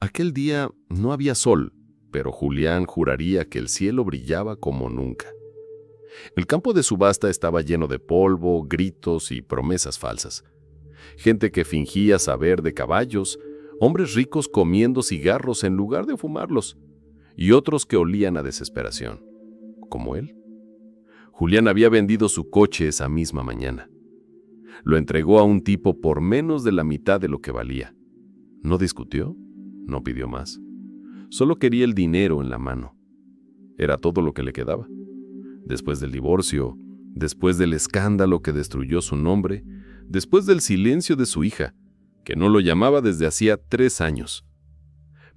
Aquel día no había sol, pero Julián juraría que el cielo brillaba como nunca. El campo de subasta estaba lleno de polvo, gritos y promesas falsas. Gente que fingía saber de caballos, hombres ricos comiendo cigarros en lugar de fumarlos, y otros que olían a desesperación, como él. Julián había vendido su coche esa misma mañana. Lo entregó a un tipo por menos de la mitad de lo que valía. No discutió, no pidió más. Solo quería el dinero en la mano. Era todo lo que le quedaba. Después del divorcio, después del escándalo que destruyó su nombre, después del silencio de su hija, que no lo llamaba desde hacía 3 años.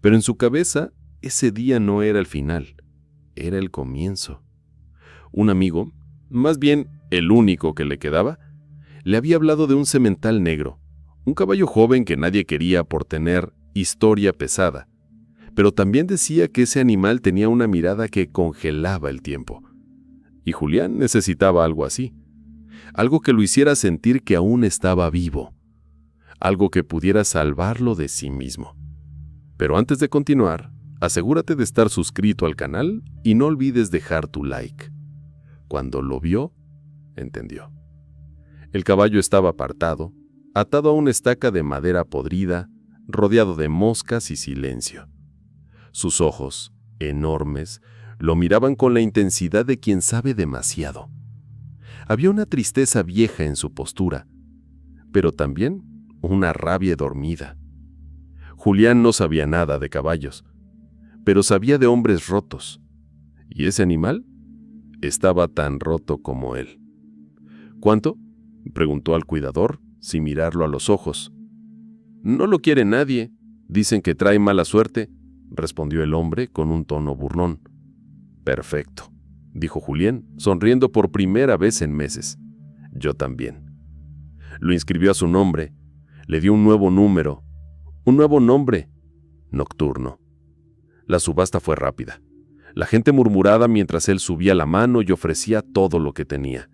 Pero en su cabeza, ese día no era el final, era el comienzo. Un amigo, más bien el único que le quedaba, le había hablado de un semental negro, un caballo joven que nadie quería por tener historia pesada, pero también decía que ese animal tenía una mirada que congelaba el tiempo. Y Julián necesitaba algo así, algo que lo hiciera sentir que aún estaba vivo, algo que pudiera salvarlo de sí mismo. Pero antes de continuar, asegúrate de estar suscrito al canal y no olvides dejar tu like. Cuando lo vio, entendió. El caballo estaba apartado, atado a una estaca de madera podrida, rodeado de moscas y silencio. Sus ojos, enormes, lo miraban con la intensidad de quien sabe demasiado. Había una tristeza vieja en su postura, pero también una rabia dormida. Julián no sabía nada de caballos, pero sabía de hombres rotos, y ese animal estaba tan roto como él. ¿Cuánto?, preguntó al cuidador, sin mirarlo a los ojos. No lo quiere nadie, dicen que trae mala suerte, respondió el hombre con un tono burlón. Perfecto, dijo Julián, sonriendo por primera vez en meses. Yo también. Lo inscribió a su nombre, le dio un nuevo número, un nuevo nombre, Nocturno. La subasta fue rápida. La gente murmuraba mientras él subía la mano y ofrecía todo lo que tenía.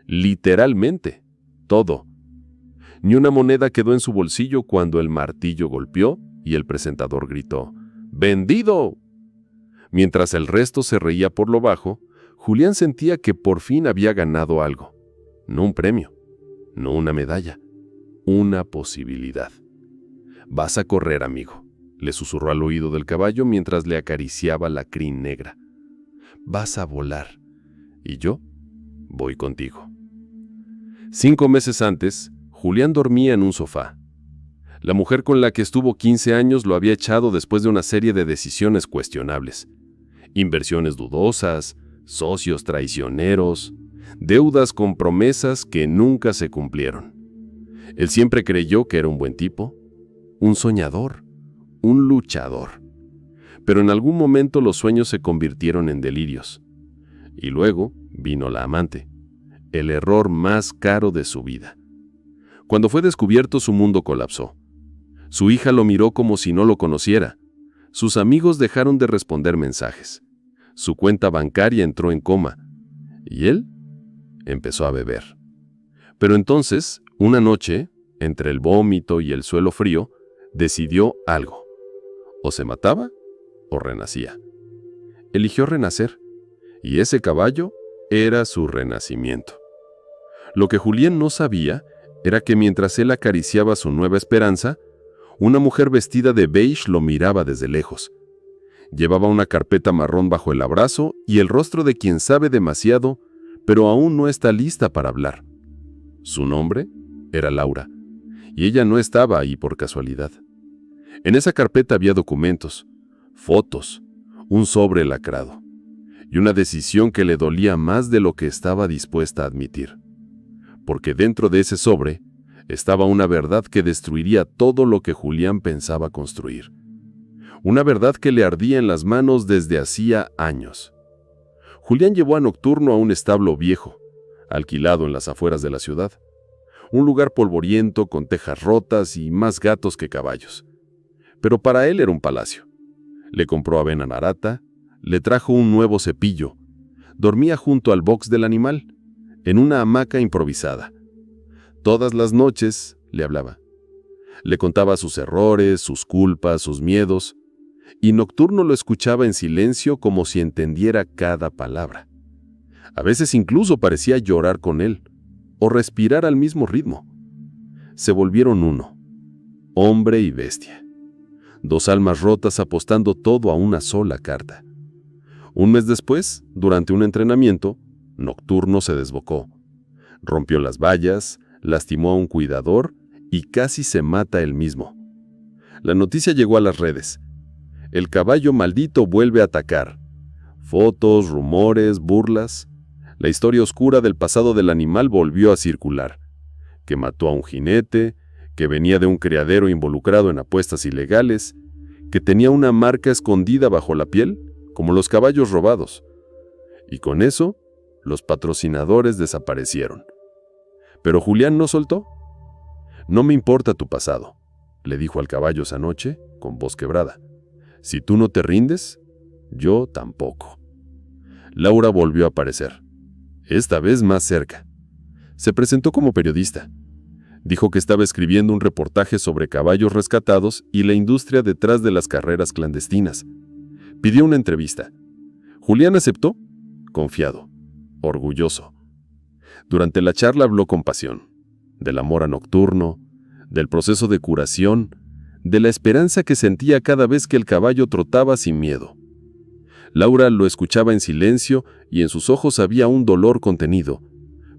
Literalmente, todo. Ni una moneda quedó en su bolsillo cuando el martillo golpeó y el presentador gritó, ¡Vendido! Mientras el resto se reía por lo bajo, Julián sentía que por fin había ganado algo. No un premio, no una medalla, una posibilidad. Vas a correr, amigo, le susurró al oído del caballo mientras le acariciaba la crin negra. Vas a volar, y yo voy contigo. 5 meses antes, Julián dormía en un sofá. La mujer con la que estuvo 15 años lo había echado después de una serie de decisiones cuestionables. Inversiones dudosas, socios traicioneros, deudas con promesas que nunca se cumplieron. Él siempre creyó que era un buen tipo, un soñador, un luchador. Pero en algún momento los sueños se convirtieron en delirios. Y luego vino la amante, el error más caro de su vida. Cuando fue descubierto, su mundo colapsó. Su hija lo miró como si no lo conociera. Sus amigos dejaron de responder mensajes. Su cuenta bancaria entró en coma. Y él empezó a beber. Pero entonces, una noche, entre el vómito y el suelo frío, decidió algo. O se mataba o renacía. Eligió renacer. Y ese caballo era su renacimiento. Lo que Julián no sabía era que mientras él acariciaba su nueva esperanza, una mujer vestida de beige lo miraba desde lejos. Llevaba una carpeta marrón bajo el abrazo y el rostro de quien sabe demasiado, pero aún no está lista para hablar. Su nombre era Laura, y ella no estaba ahí por casualidad. En esa carpeta había documentos, fotos, un sobre lacrado, y una decisión que le dolía más de lo que estaba dispuesta a admitir. Porque dentro de ese sobre estaba una verdad que destruiría todo lo que Julián pensaba construir. Una verdad que le ardía en las manos desde hacía años. Julián llevó a Nocturno a un establo viejo, alquilado en las afueras de la ciudad. Un lugar polvoriento con tejas rotas y más gatos que caballos. Pero para él era un palacio. Le compró avena narata, le trajo un nuevo cepillo. Dormía junto al box del animal, en una hamaca improvisada. Todas las noches le hablaba. Le contaba sus errores, sus culpas, sus miedos, y Nocturno lo escuchaba en silencio como si entendiera cada palabra. A veces incluso parecía llorar con él, o respirar al mismo ritmo. Se volvieron uno, hombre y bestia. Dos almas rotas apostando todo a una sola carta. Un mes después, durante un entrenamiento, Nocturno se desbocó. Rompió las vallas, lastimó a un cuidador y casi se mata él mismo. La noticia llegó a las redes. El caballo maldito vuelve a atacar. Fotos, rumores, burlas. La historia oscura del pasado del animal volvió a circular. Que mató a un jinete, que venía de un criadero involucrado en apuestas ilegales, que tenía una marca escondida bajo la piel, como los caballos robados. Y con eso, los patrocinadores desaparecieron. Pero Julián no soltó. «No me importa tu pasado», le dijo al caballo esa noche, con voz quebrada. «Si tú no te rindes, yo tampoco». Laura volvió a aparecer, esta vez más cerca. Se presentó como periodista. Dijo que estaba escribiendo un reportaje sobre caballos rescatados y la industria detrás de las carreras clandestinas. Pidió una entrevista. Julián aceptó, confiado, orgulloso. Durante la charla habló con pasión, del amor a Nocturno, del proceso de curación, de la esperanza que sentía cada vez que el caballo trotaba sin miedo. Laura lo escuchaba en silencio y en sus ojos había un dolor contenido,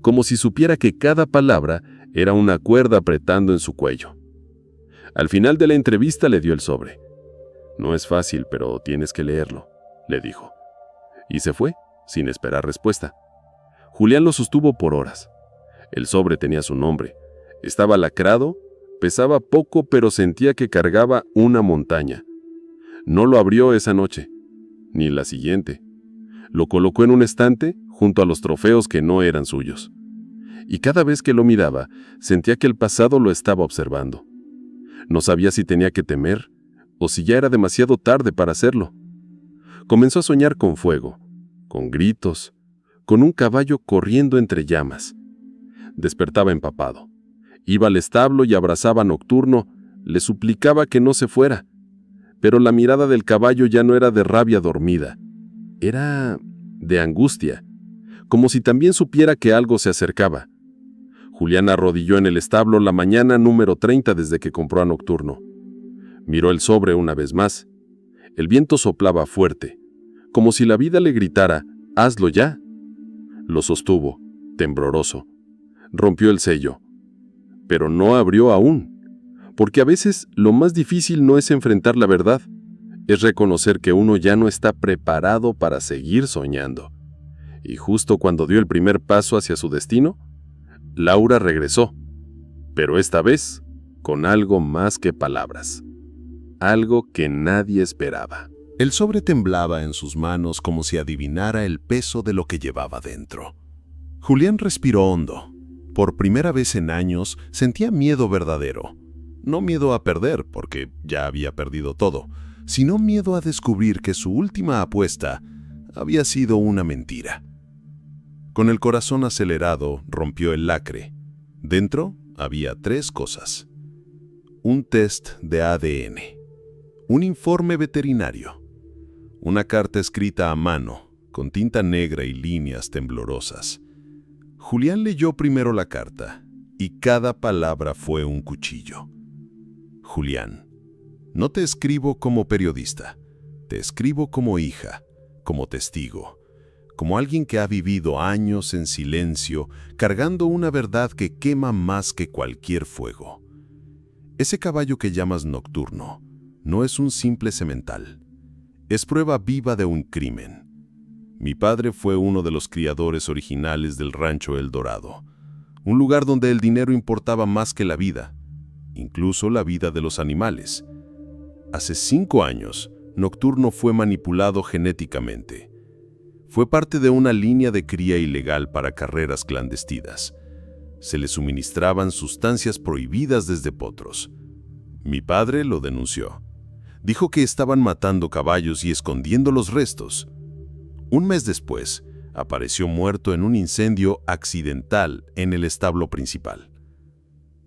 como si supiera que cada palabra era una cuerda apretando en su cuello. Al final de la entrevista le dio el sobre. «No es fácil, pero tienes que leerlo», le dijo. Y se fue, sin esperar respuesta. Julián lo sostuvo por horas. El sobre tenía su nombre. Estaba lacrado, pesaba poco, pero sentía que cargaba una montaña. No lo abrió esa noche, ni la siguiente. Lo colocó en un estante junto a los trofeos que no eran suyos. Y cada vez que lo miraba, sentía que el pasado lo estaba observando. No sabía si tenía que temer o si ya era demasiado tarde para hacerlo. Comenzó a soñar con fuego, con gritos, con un caballo corriendo entre llamas. Despertaba empapado. Iba al establo y abrazaba a Nocturno, le suplicaba que no se fuera. Pero la mirada del caballo ya no era de rabia dormida, era de angustia, como si también supiera que algo se acercaba. Julián arrodilló en el establo la mañana número 30 desde que compró a Nocturno. Miró el sobre una vez más. El viento soplaba fuerte, como si la vida le gritara, «¡Hazlo ya!». Lo sostuvo, tembloroso. Rompió el sello, pero no abrió aún, porque a veces lo más difícil no es enfrentar la verdad, es reconocer que uno ya no está preparado para seguir soñando. Y justo cuando dio el primer paso hacia su destino, Laura regresó, pero esta vez con algo más que palabras, algo que nadie esperaba. El sobre temblaba en sus manos como si adivinara el peso de lo que llevaba dentro. Julián respiró hondo. Por primera vez en años sentía miedo verdadero. No miedo a perder, porque ya había perdido todo, sino miedo a descubrir que su última apuesta había sido una mentira. Con el corazón acelerado, rompió el lacre. Dentro había 3 cosas. Un test de ADN, un informe veterinario, una carta escrita a mano, con tinta negra y líneas temblorosas. Julián leyó primero la carta, y cada palabra fue un cuchillo. Julián, no te escribo como periodista, te escribo como hija, como testigo, como alguien que ha vivido años en silencio, cargando una verdad que quema más que cualquier fuego. Ese caballo que llamas Nocturno no es un simple semental. Es prueba viva de un crimen. Mi padre fue uno de los criadores originales del rancho El Dorado, un lugar donde el dinero importaba más que la vida, incluso la vida de los animales. Hace 5 años, Nocturno fue manipulado genéticamente. Fue parte de una línea de cría ilegal para carreras clandestinas. Se le suministraban sustancias prohibidas desde potros. Mi padre lo denunció. Dijo que estaban matando caballos y escondiendo los restos. Un mes después, apareció muerto en un incendio accidental en el establo principal.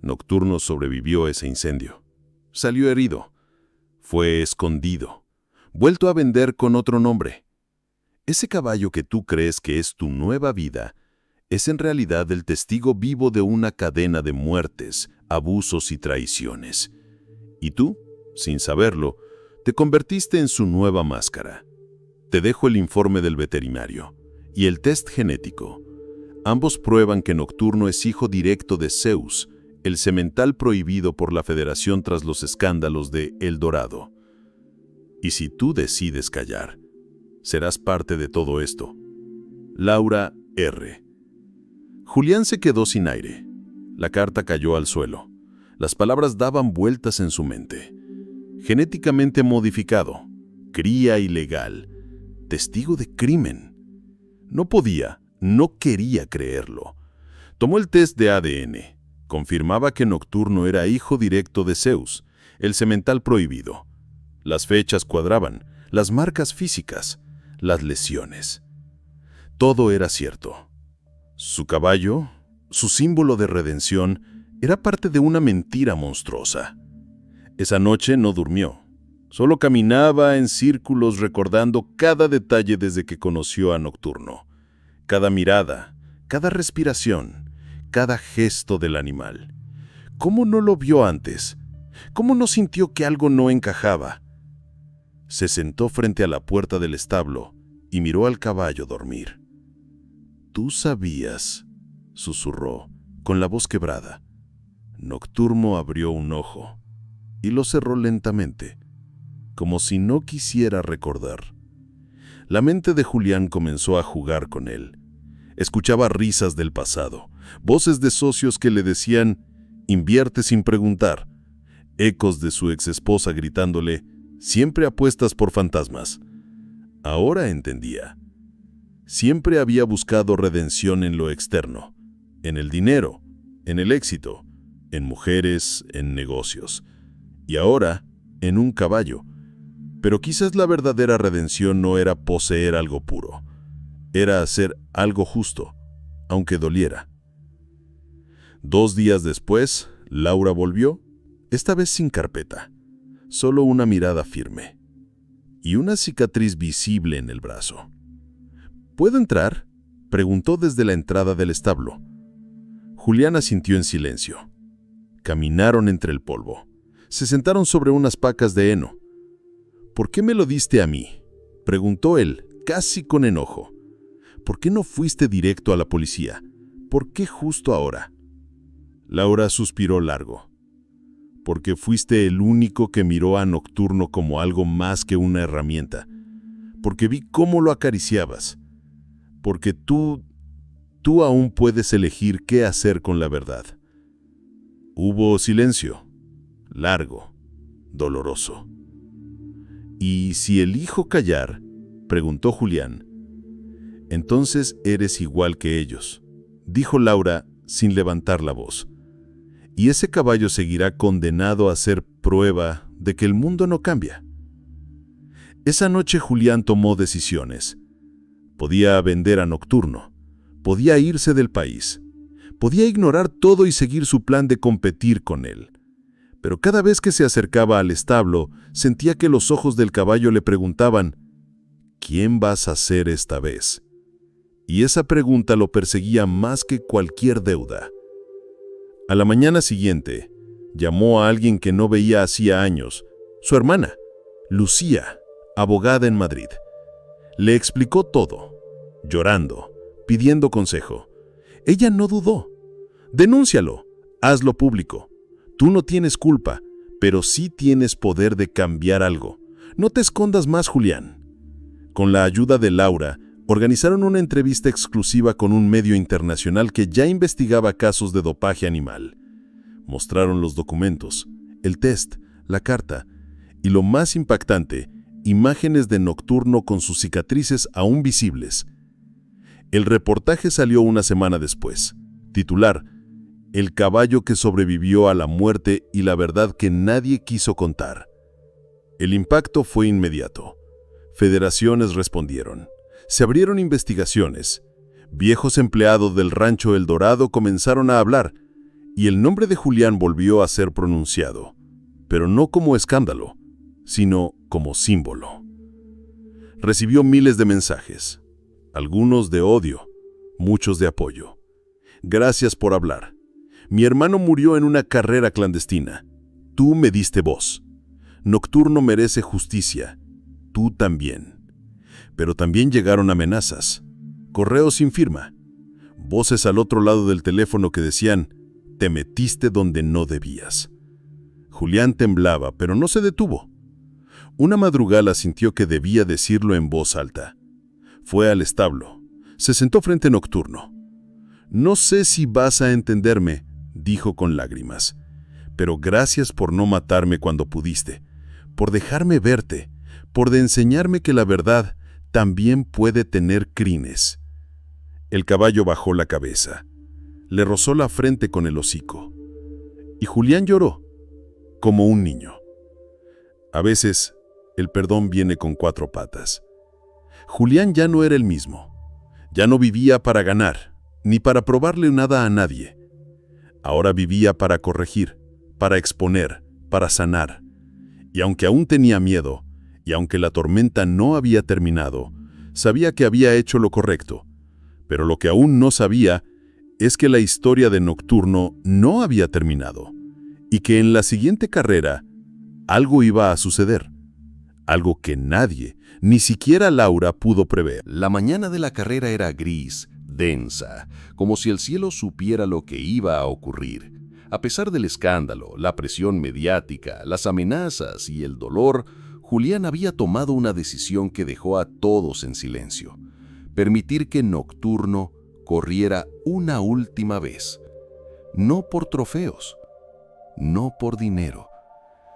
Nocturno sobrevivió a ese incendio. Salió herido. Fue escondido. Vuelto a vender con otro nombre. Ese caballo que tú crees que es tu nueva vida es en realidad el testigo vivo de una cadena de muertes, abusos y traiciones. Y tú, sin saberlo, te convertiste en su nueva máscara. Te dejo el informe del veterinario y el test genético. Ambos prueban que Nocturno es hijo directo de Zeus, el semental prohibido por la Federación tras los escándalos de El Dorado. Y si tú decides callar, serás parte de todo esto. Laura R. Julián se quedó sin aire. La carta cayó al suelo. Las palabras daban vueltas en su mente. Genéticamente modificado, cría ilegal, testigo de crimen. No podía, no quería creerlo. Tomó el test de ADN. Confirmaba que Nocturno era hijo directo de Zeus, el semental prohibido. Las fechas cuadraban, las marcas físicas, las lesiones. Todo era cierto. Su caballo, su símbolo de redención, era parte de una mentira monstruosa. Esa noche no durmió. Solo caminaba en círculos recordando cada detalle desde que conoció a Nocturno. Cada mirada, cada respiración, cada gesto del animal. ¿Cómo no lo vio antes? ¿Cómo no sintió que algo no encajaba? Se sentó frente a la puerta del establo y miró al caballo dormir. «Tú sabías», susurró, con la voz quebrada. Nocturno abrió un ojo y lo cerró lentamente, como si no quisiera recordar. La mente de Julián comenzó a jugar con él. Escuchaba risas del pasado, voces de socios que le decían «invierte sin preguntar», ecos de su exesposa gritándole «siempre apuestas por fantasmas». Ahora entendía. Siempre había buscado redención en lo externo, en el dinero, en el éxito, en mujeres, en negocios. Y ahora, en un caballo. Pero quizás la verdadera redención no era poseer algo puro. Era hacer algo justo, aunque doliera. 2 días después, Laura volvió, esta vez sin carpeta, solo una mirada firme y una cicatriz visible en el brazo. ¿Puedo entrar?, preguntó desde la entrada del establo. Julián asintió en silencio. Caminaron entre el polvo. Se sentaron sobre unas pacas de heno. «¿Por qué me lo diste a mí?», preguntó él, casi con enojo. «¿Por qué no fuiste directo a la policía? ¿Por qué justo ahora?». Laura suspiró largo. «Porque fuiste el único que miró a Nocturno como algo más que una herramienta. Porque vi cómo lo acariciabas. Porque tú aún puedes elegir qué hacer con la verdad». Hubo silencio, largo, doloroso. «¿Y si elijo callar?», preguntó Julián. «Entonces eres igual que ellos», dijo Laura sin levantar la voz. «Y ese caballo seguirá condenado a ser prueba de que el mundo no cambia». Esa noche Julián tomó decisiones. Podía vender a Nocturno, podía irse del país, podía ignorar todo y seguir su plan de competir con él. Pero cada vez que se acercaba al establo, sentía que los ojos del caballo le preguntaban, «¿Quién vas a ser esta vez?». Y esa pregunta lo perseguía más que cualquier deuda. A la mañana siguiente, llamó a alguien que no veía hacía años, su hermana, Lucía, abogada en Madrid. Le explicó todo, llorando, pidiendo consejo. Ella no dudó. «Denúncialo, hazlo público. Tú no tienes culpa, pero sí tienes poder de cambiar algo. No te escondas más, Julián». Con la ayuda de Laura, organizaron una entrevista exclusiva con un medio internacional que ya investigaba casos de dopaje animal. Mostraron los documentos, el test, la carta y, lo más impactante, imágenes de Nocturno con sus cicatrices aún visibles. El reportaje salió una semana después. Titular: «El caballo que sobrevivió a la muerte y la verdad que nadie quiso contar». El impacto fue inmediato. Federaciones respondieron. Se abrieron investigaciones. Viejos empleados del rancho El Dorado comenzaron a hablar. Y el nombre de Julián volvió a ser pronunciado, pero no como escándalo, sino como símbolo. Recibió miles de mensajes, algunos de odio, muchos de apoyo. Gracias por hablar. Mi hermano murió en una carrera clandestina. Tú me diste voz. Nocturno merece justicia. Tú también. Pero también llegaron amenazas, correos sin firma, voces al otro lado del teléfono que decían: te metiste donde no debías. Julián temblaba, pero no se detuvo. Una madrugada sintió que debía decirlo en voz alta. Fue al establo. Se sentó frente a Nocturno. No sé si vas a entenderme, dijo con lágrimas, pero gracias por no matarme cuando pudiste, por dejarme verte, por enseñarme que la verdad también puede tener crines. El caballo bajó la cabeza. Le rozó la frente con el hocico. Y Julián lloró, como un niño. A veces, el perdón viene con 4 patas. Julián ya no era el mismo. Ya no vivía para ganar, ni para probarle nada a nadie. Ahora vivía para corregir, para exponer, para sanar. Y aunque aún tenía miedo, y aunque la tormenta no había terminado, sabía que había hecho lo correcto. Pero lo que aún no sabía es que la historia de Nocturno no había terminado, y que en la siguiente carrera algo iba a suceder. Algo que nadie, ni siquiera Laura, pudo prever. La mañana de la carrera era gris, densa, como si el cielo supiera lo que iba a ocurrir. A pesar del escándalo, la presión mediática, las amenazas y el dolor, Julián había tomado una decisión que dejó a todos en silencio: permitir que Nocturno corriera una última vez. No por trofeos, no por dinero,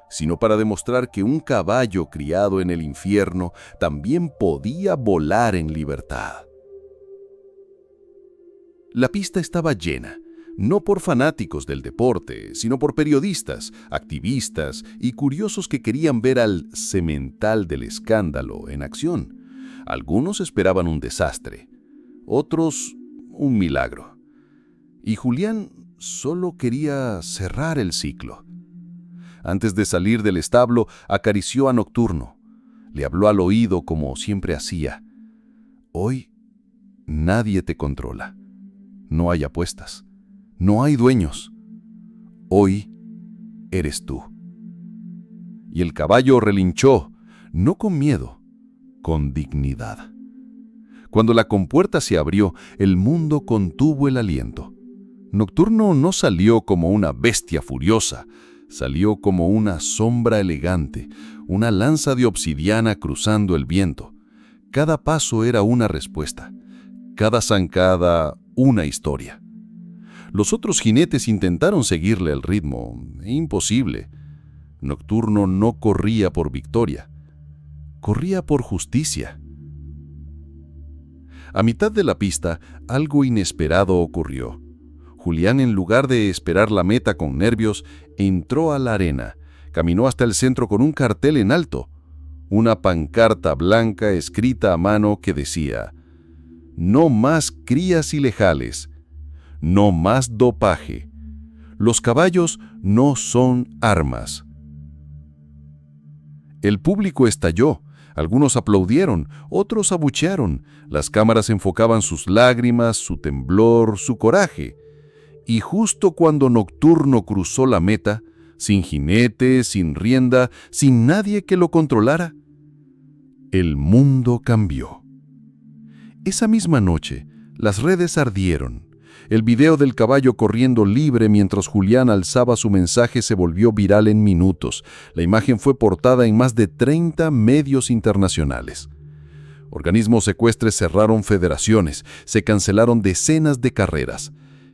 sino para demostrar que un caballo criado en el infierno también podía volar en libertad. La pista estaba llena, no por fanáticos del deporte, sino por periodistas, activistas y curiosos que querían ver al semental del escándalo en acción. Algunos esperaban un desastre, otros un milagro. Y Julián solo quería cerrar el ciclo. Antes de salir del establo, acarició a Nocturno. Le habló al oído como siempre hacía. Hoy nadie te controla. No hay apuestas. No hay dueños. Hoy eres tú. Y el caballo relinchó, no con miedo, con dignidad. Cuando la compuerta se abrió, el mundo contuvo el aliento. Nocturno no salió como una bestia furiosa, salió como una sombra elegante, una lanza de obsidiana cruzando el viento. Cada paso era una respuesta, cada zancada una historia. Los otros jinetes intentaron seguirle el ritmo, imposible. Nocturno no corría por victoria, corría por justicia. A mitad de la pista, algo inesperado ocurrió. Julián, en lugar de esperar la meta con nervios, entró a la arena, caminó hasta el centro con un cartel en alto, una pancarta blanca escrita a mano que decía: no más crías ilegales, no más dopaje, los caballos no son armas. El público estalló. Algunos aplaudieron, otros abuchearon. Las cámaras enfocaban sus lágrimas, su temblor, su coraje. Y justo cuando Nocturno cruzó la meta, sin jinete, sin rienda, sin nadie que lo controlara, el mundo cambió. Esa misma noche, las redes ardieron. El video del caballo corriendo libre mientras Julián alzaba su mensaje se volvió viral en minutos. La imagen fue portada en más de 30 medios internacionales. Organismos ecuestres cerraron federaciones, se cancelaron decenas de carreras.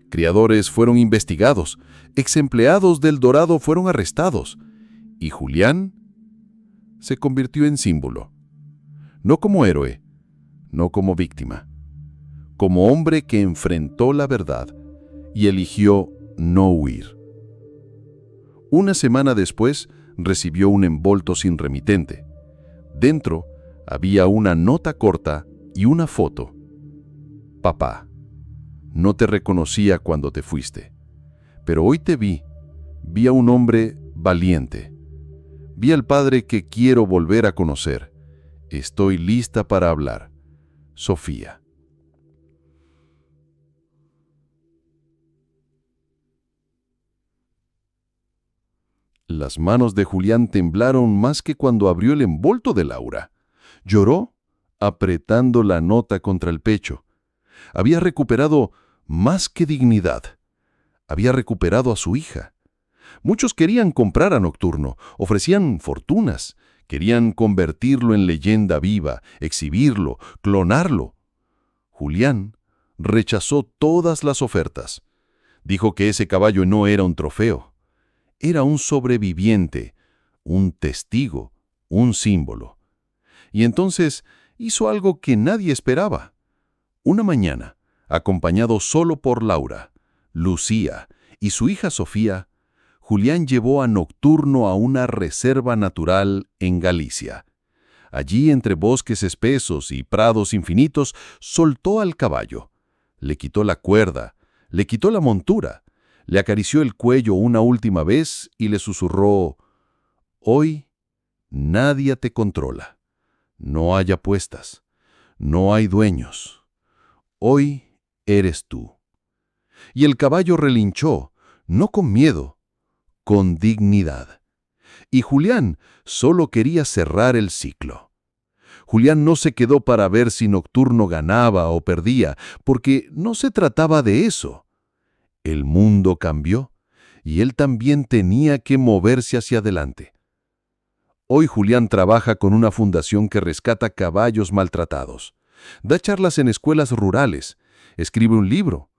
Criadores fueron investigados, exempleados del Dorado fueron arrestados. Y Julián se convirtió en símbolo. No como héroe, no como víctima. Como hombre que enfrentó la verdad y eligió no huir. Una semana después, recibió un envolto sin remitente. Dentro había una nota corta y una foto. Papá, no te reconocía cuando te fuiste, Pero hoy te vi a un hombre valiente. Vi al padre que quiero volver a conocer. Estoy lista para hablar. Sofía. Las manos de Julián temblaron más que cuando abrió el envolto de Laura. Lloró, apretando la nota contra el pecho. Había recuperado más que dignidad. Había recuperado a su hija. Muchos querían comprar a Nocturno, ofrecían fortunas, querían convertirlo en leyenda viva, exhibirlo, clonarlo. Julián rechazó todas las ofertas. Dijo que ese caballo no era un trofeo. Era un sobreviviente, un testigo, un símbolo. Y entonces hizo algo que nadie esperaba. Una mañana, acompañado solo por Laura, Lucía y su hija Sofía, Julián llevó a Nocturno a una reserva natural en Galicia. Allí, entre bosques espesos y prados infinitos, soltó al caballo. Le quitó la cuerda, le quitó la montura, le acarició el cuello una última vez y le susurró: «Hoy nadie te controla. No hay apuestas. No hay dueños. Hoy eres tú». Y el caballo relinchó, no con miedo, con dignidad. Y Julián solo quería cerrar el ciclo. Julián no se quedó para ver si Nocturno ganaba o perdía, porque no se trataba de eso. El mundo cambió y él también tenía que moverse hacia adelante. Hoy Julián trabaja con una fundación que rescata caballos maltratados. Da charlas en escuelas rurales, escribe un libro,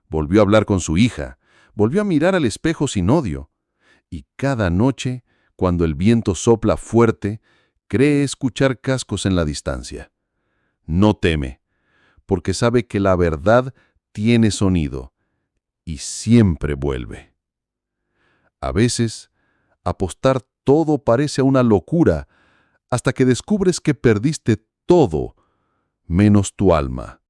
volvió a hablar con su hija, volvió a mirar al espejo sin odio. Y cada noche, cuando el viento sopla fuerte, cree escuchar cascos en la distancia. No teme, porque sabe que la verdad tiene sonido y siempre vuelve. A veces, apostar todo parece una locura hasta que descubres que perdiste todo menos tu alma.